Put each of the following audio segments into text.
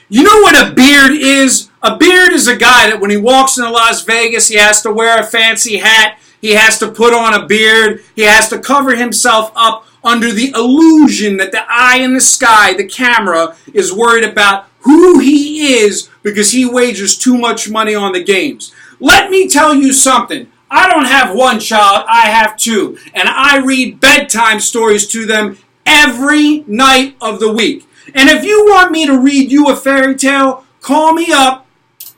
You know what a beard is? A beard is a guy that when he walks into Las Vegas, he has to wear a fancy hat. He has to put on a beard. He has to cover himself up under the illusion that the eye in the sky, the camera, is worried about who he is because he wagers too much money on the games. Let me tell you something. I don't have one child, I have two. And I read bedtime stories to them every night of the week. And if you want me to read you a fairy tale, call me up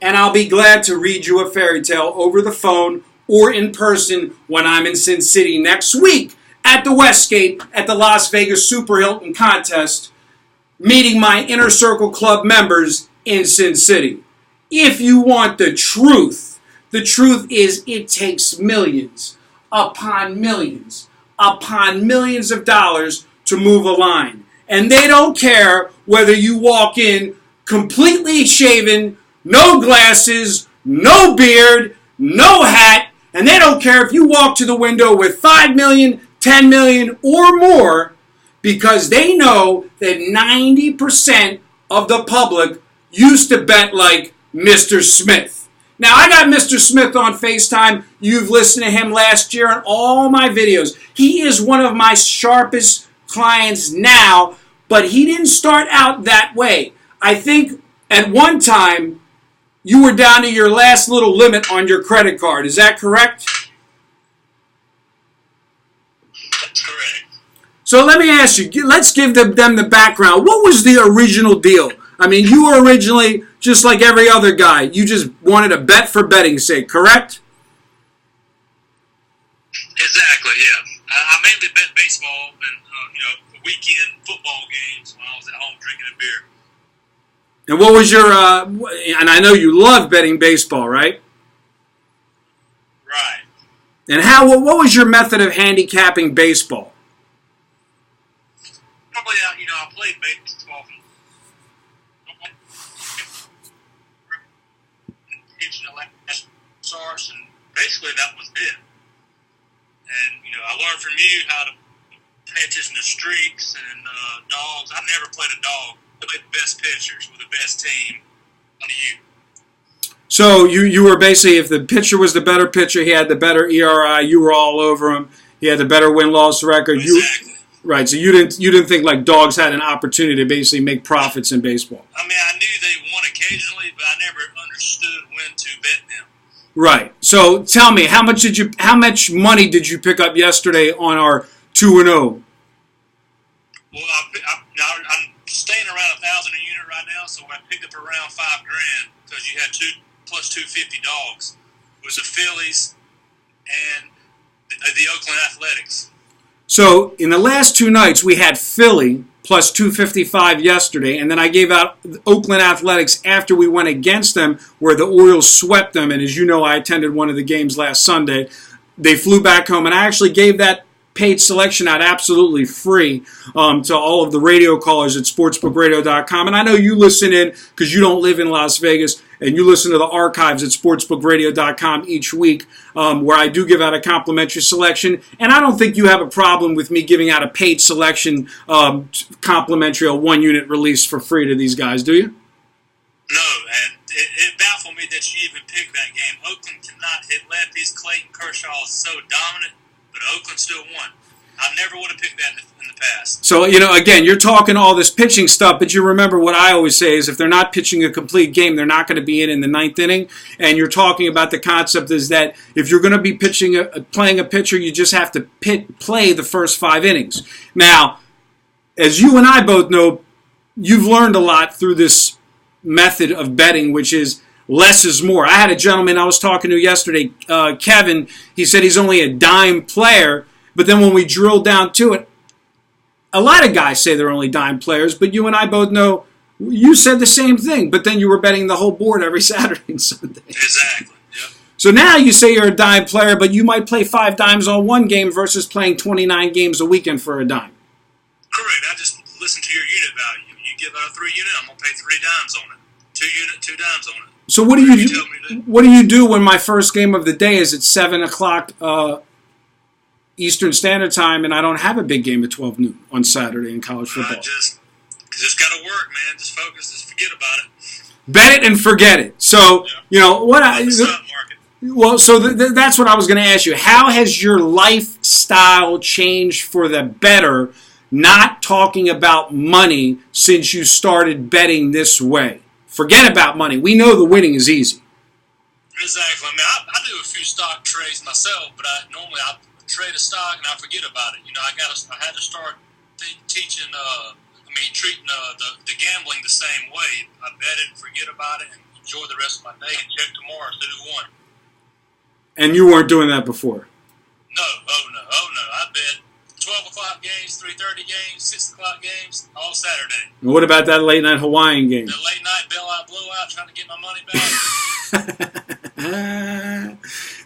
and I'll be glad to read you a fairy tale over the phone or in person when I'm in Sin City next week at the Westgate at the Las Vegas Super Hilton contest, meeting my Inner Circle Club members in Sin City. If you want the truth is it takes millions upon millions of dollars to move a line. And they don't care whether you walk in completely shaven, no glasses, no beard, no hat, and they don't care if you walk to the window with 5 million, 10 million, or more, because they know that 90% of the public used to bet like Mr. Smith. Now, I got Mr. Smith on FaceTime. You've listened to him last year on all my videos. He is one of my sharpest clients now, but he didn't start out that way. I think at one time, you were down to your last little limit on your credit card. Is that correct? That's correct. So let me ask you, let's give them the background. What was the original deal? I mean, you were originally just like every other guy. You just wanted to bet for betting's sake, correct? Exactly, yeah. I mainly bet baseball and, weekend football games when I was at home drinking a beer. And what was your, and I know you love betting baseball, right? Right. And what was your method of handicapping baseball? Probably, I played baseball from SARS, and basically that was it. And, I learned from you how to pay attention to streaks and dogs. I never played a dog. I played the best pitchers with the best team under you. So you were basically, if the pitcher was the better pitcher, he had the better ERI, you were all over him. He had the better win-loss record. Exactly. Right, so you didn't think like dogs had an opportunity to basically make profits in baseball. I mean, I knew they won occasionally, but I never understood when to bet them. Right. So tell me, how much money did you pick up yesterday on our 2-0? Well, I'm staying around 1,000 a unit right now, so I picked up around $5,000 because you had 2 plus 250 dogs. It was the Phillies and the Oakland Athletics. So in the last 2 nights, we had Philly plus 255 yesterday, and then I gave out Oakland Athletics after we went against them, where the Orioles swept them. And as you know, I attended one of the games last Sunday. They flew back home, and I actually gave that paid selection out absolutely free to all of the radio callers at sportsbookradio.com. And I know you listen in because you don't live in Las Vegas, and you listen to the archives at sportsbookradio.com each week, where I do give out a complimentary selection. And I don't think you have a problem with me giving out a paid selection complimentary, a 1-unit release for free to these guys, do you? No, and it baffled me that you even picked that game. Oakland cannot hit lefties. Clayton Kershaw is so dominant, but Oakland still won. I never would have picked that in the past. So, again, you're talking all this pitching stuff, but you remember what I always say is if they're not pitching a complete game, they're not going to be in the 9th inning. And you're talking about the concept is that if you're going to be playing a pitcher, you just have to play the first 5 innings. Now, as you and I both know, you've learned a lot through this method of betting, which is less is more. I had a gentleman I was talking to yesterday, Kevin. He said he's only a dime player. But then when we drill down to it, a lot of guys say they're only dime players, but you and I both know you said the same thing, but then you were betting the whole board every Saturday and Sunday. Exactly, yep. So now you say you're a dime player, but you might play 5 dimes on one game versus playing 29 games a weekend for a dime. Correct. I just listen to your unit value. You give out a 3 unit, I'm going to pay 3 dimes on it. 2 unit, 2 dimes on it. So what do you do when my first game of the day is at 7 o'clock Eastern Standard Time, and I don't have a big game at 12 noon on Saturday in college football? Just it's got to work, man. Just focus. Just forget about it. Bet it and forget it. So, you know, what I... Stock market. Well, so that's what I was going to ask you. How has your lifestyle changed for the better, not talking about money, since you started betting this way? Forget about money. We know the winning is easy. Exactly. I mean, I do a few stock trades myself, but normally I trade a stock and I forget about it. You know, I had to start teaching. Treating the gambling the same way. I bet it, forget about it, and enjoy the rest of my day and check tomorrow instead of one. And you weren't doing that before? No. I bet 12 o'clock games, 3:30 games, 6 o'clock games, all Saturday. And what about that late night Hawaiian game? The late night bailout blowout, trying to get my money back.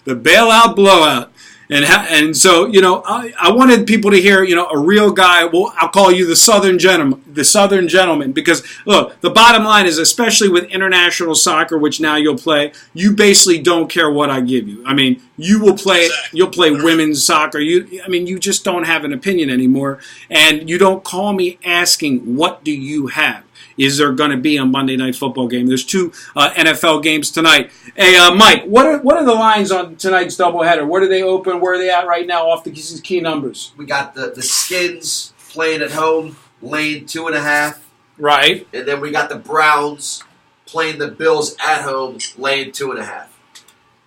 The bailout blowout. And so, you know, I wanted people to hear, you know, a real guy. Well, I'll call you the Southern gentleman, because, look, the bottom line is, especially with international soccer, which now you'll play, you basically don't care what I give you. I mean, you will play, you'll play women's soccer. You just don't have an opinion anymore. And you don't call me asking, what do you have? Is there going to be a Monday Night Football game? There's 2 NFL games tonight. Hey, Mike, what are the lines on tonight's doubleheader? Where do they open? Where are they at right now off the key numbers? We got the Skins playing at home, laying 2.5. Right. And then we got the Browns playing the Bills at home, laying 2.5.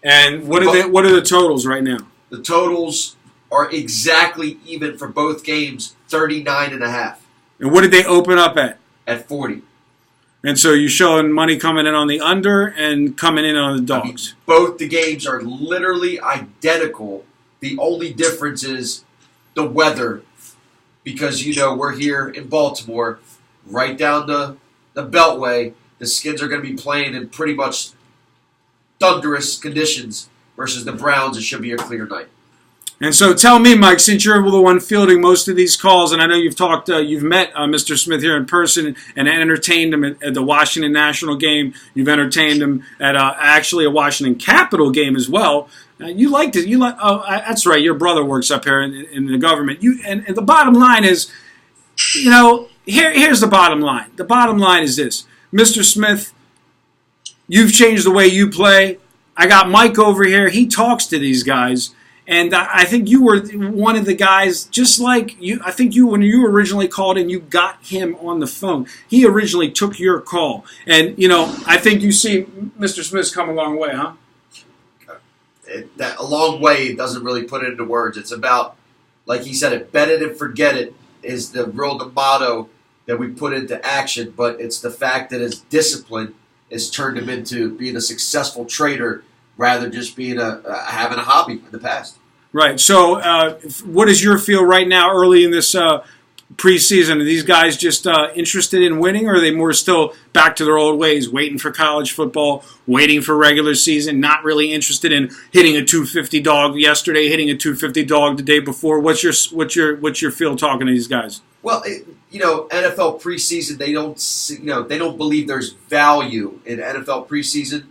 And what are the totals right now? The totals are exactly even for both games, 39.5. And what did they open up at? At 40. And so you're showing money coming in on the under and coming in on the dogs. Both the games are literally identical. The only difference is the weather, because, you know, we're here in Baltimore, right down the Beltway. The Skins are going to be playing in pretty much thunderous conditions versus the Browns. It should be a clear night. And so tell me, Mike, since you're the one fielding most of these calls, and I know you've met Mr. Smith here in person and entertained him at the Washington National game. You've entertained him at actually a Washington Capitol game as well. You liked it. That's right. Your brother works up here in the government. And the bottom line is, you know, here's the bottom line. The bottom line is this, Mr. Smith. You've changed the way you play. I got Mike over here. He talks to these guys. And I think you were one of the guys, just like you. I think when you originally called in, you got him on the phone. He originally took your call. And, you know, I think you see Mr. Smith's come a long way, huh? That a long way doesn't really put it into words. It's about, like he said, it bet it and forget it is the motto that we put into action. But it's the fact that his discipline has turned him into being a successful trader rather than just being having a hobby in the past. Right. So what is your feel right now early in this preseason? Are these guys just interested in winning, or are they more still back to their old ways, waiting for college football, waiting for regular season, not really interested in hitting a 250 dog yesterday, hitting a 250 dog the day before? What's your feel talking to these guys? Well, NFL preseason, they don't believe there's value in NFL preseason.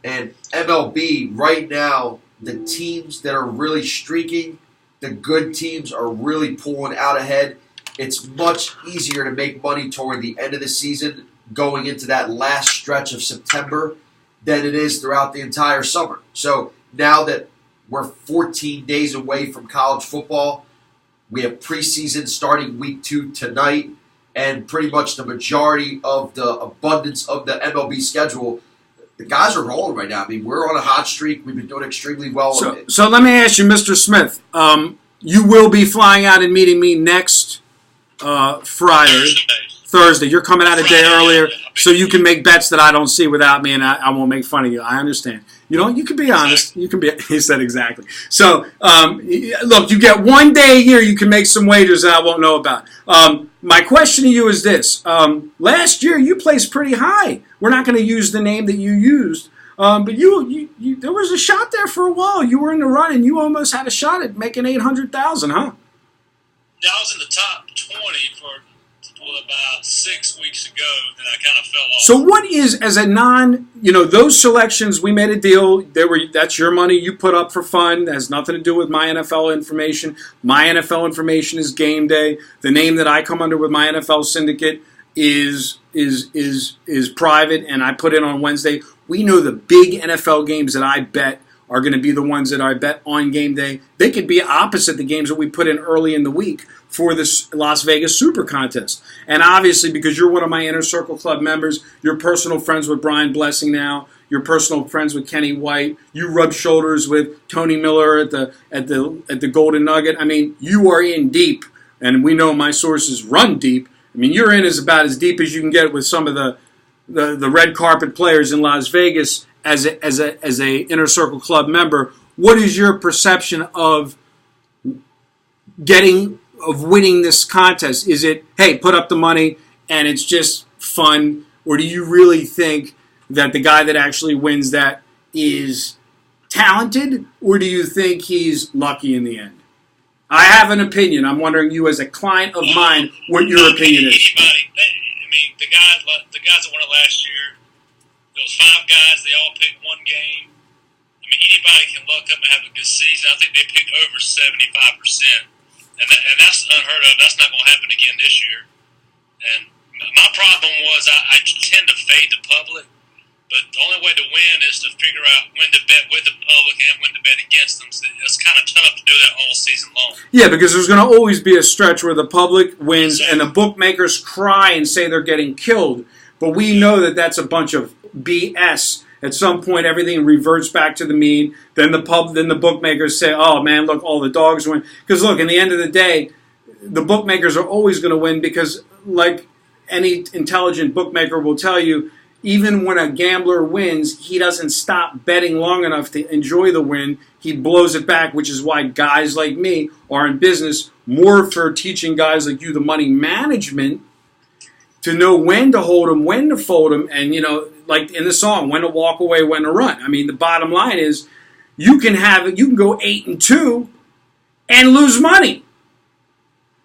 And MLB, right now, the teams that are really streaking, the good teams are really pulling out ahead. It's much easier to make money toward the end of the season going into that last stretch of September than it is throughout the entire summer. So now that we're 14 days away from college football, we have preseason starting week 2 tonight, and pretty much the majority of the abundance of the MLB schedule, the guys are rolling right now. I mean, we're on a hot streak. We've been doing extremely well. So let me ask you, Mr. Smith. You will be flying out and meeting me next Friday. Thursday. You're coming out a day earlier so you can make bets that I don't see without me, and I won't make fun of you. I understand. You can be honest. You can be. He said exactly. So, look, you get 1 day a year you can make some wagers that I won't know about. My question to you is this. Last year you placed pretty high. We're not going to use the name that you used, but you there was a shot there for a while. You were in the run, and you almost had a shot at making $800,000, huh? Yeah, I was in the top 20 for about 6 weeks ago, then I kind of fell off. So what is, as a those selections, we made a deal, that's your money you put up for fun, that has nothing to do with My NFL Information. My NFL Information is Game Day. The name that I come under with My NFL Syndicate, is private, and I put it on Wednesday. We know the big NFL games that I bet are going to be the ones that I bet on game day. They could be opposite the games that we put in early in the week for this Las Vegas Super Contest. And obviously, because you're one of my Inner Circle Club members, you're personal friends with Brian Blessing now. You're personal friends with Kenny White. You rub shoulders with Tony Miller at the Golden Nugget. I mean, you are in deep, and we know my sources run deep. I mean, you're in about as deep as you can get with some of the red carpet players in Las Vegas as a Inner Circle Club member. What is your perception of winning this contest? Is it, hey, put up the money and it's just fun, or do you really think that the guy that actually wins that is talented, or do you think he's lucky in the end? I have an opinion. I'm wondering, you as a client of mine, what your opinion is. The guys that won it last year, there was 5 guys. They all picked one game. I mean, anybody can luck up and have a good season. I think they picked over 75%, and that's unheard of. That's not going to happen again this year. And my problem was I tend to fade the public. But the only way to win is to figure out when to bet with the public and when to bet against them. So it's kind of tough to do that all season long. Yeah, because there's going to always be a stretch where the public wins and the bookmakers cry and say they're getting killed. But we know that that's a bunch of BS. At some point, everything reverts back to the mean. Then the bookmakers say, "Oh man, look, all the dogs win." Because look, in the end of the day, the bookmakers are always going to win because, like any intelligent bookmaker will tell you, even when a gambler wins, he doesn't stop betting long enough to enjoy the win. He blows it back, which is why guys like me are in business more for teaching guys like you the money management to know when to hold them, when to fold them, and, you know, like in the song, when to walk away, when to run. I mean, the bottom line is you can go 8-2 and lose money.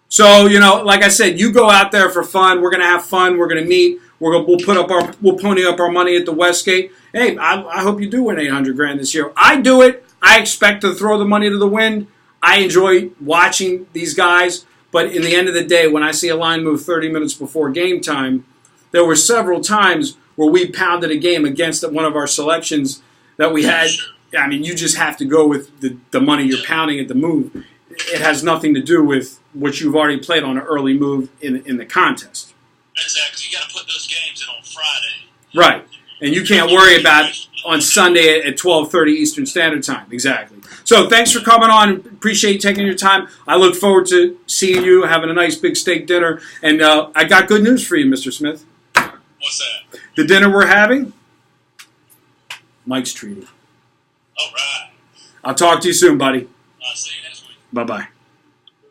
So, you know, like I said, you go out there for fun. We're going to have fun. We're going to meet. We'll pony up our money at the Westgate. Hey, I hope you do win $800,000 this year. I do it. I expect to throw the money to the wind. I enjoy watching these guys. But in the end of the day, when I see a line move 30 minutes before game time, there were several times where we pounded a game against one of our selections that we had. I mean, you just have to go with the money you're pounding at the move. It has nothing to do with what you've already played on an early move in the contest. Exactly. You got to put those games in on Friday. Right. And you can't worry about it on Sunday at 12:30 Eastern Standard Time. Exactly. So thanks for coming on. Appreciate you taking your time. I look forward to seeing you, having a nice big steak dinner. And I got good news for you, Mr. Smith. What's that? The dinner we're having, Mike's treated. All right. I'll talk to you soon, buddy. I'll see you next week. Bye-bye.